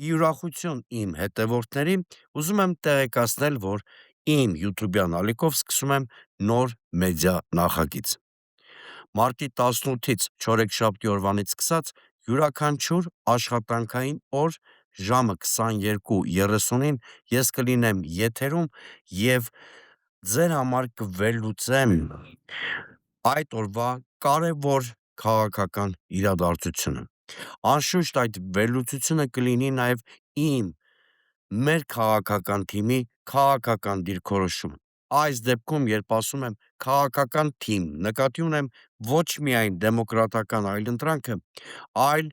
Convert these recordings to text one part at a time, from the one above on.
Ի ուրախություն իմ հետևորդների, ուզում եմ տեղեկացնել, որ իմ YouTube-յան ալիքով սկսում եմ նոր մեդիա նախագիծ։ Մարտի 18-ից չորեքշաբթի օրվանից սկսած յուրաքանչյուր աշխատանքային օր ժամը 22:30-ին ես կլինեմ եթերում և ձեր համար կվերլուծեմ այդ օրվա կարևոր քաղաքական իրադարձությունը։ Անշուշտ այդ վերլուծությունը կլինի նաև մեր քաղաքական թիմի քաղաքական դիրքորոշումը։ Այս դեպքում, երբ ասում եմ քաղաքական թիմ, նկատի ունեմ ոչ միայն դեմոկրատական այլընտրանքը, այլ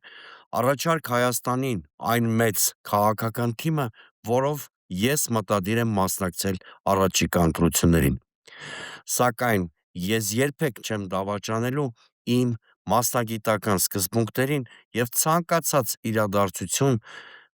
առաջարկ Հայաստանին այն մեծ քաղաքական թիմը, որով ես մտադիր եմ մասնակցել առաջիկա ընտրություններին։ Սակայն ես երբեք չեմ դավաճանելու իմ մասնագիտական սկզբունքներին և ցանկացած իրադարձություն,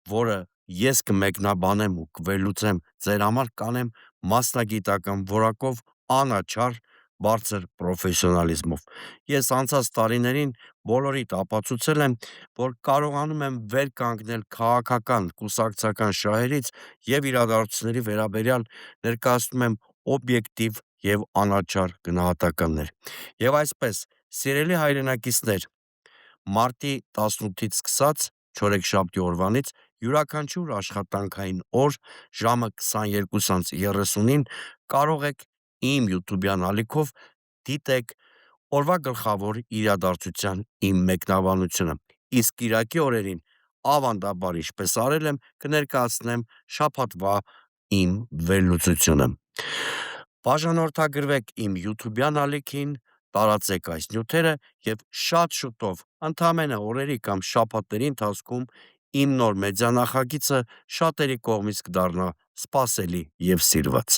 որը ես կմեկնաբանեմ ու կվերլուծեմ ձեր համար, կանեմ մասնագիտական որակով, անաչառ, բարձր պրոֆեսիոնալիզմով։ Ես անցած տարիներին բոլորիդ ապացուցել եմ, որ կարողանում եմ վեր կանգնել քաղաքական, կուսակցական շահերից և իրադարձությունների վերաբերյալ ներկայացնում եմ օբյեկտիվ և անաչառ գնահատականներ։ Եվ այսպես, սիրելի հայրենակիցներ, մարտի 18-ից սկսած չորեքշաբթի օրվանից յուրաքանչյուր աշխատանքային օր ժամը 22:30-ին կարող եք իմ YouTube-յան ալիքով դիտեք օրվա գլխավոր իրադարձության իմ մեկնաբանությունը, իսկ կիրակի օրերին ավանդաբար, ինչպես արել եմ, կներկայացնեմ շաբաթվա իմ վերլուծությունը։ Բաժանորդագրվեք իմ YouTube-յան ալիքին, տարածեք այս նյութերը և շատ շուտով, ընդամենը օրերի կամ շաբաթների ընթացքում իմ նոր մեդիա նախագիծը շատերի կողմից կդառնա սպասելի և սիրված։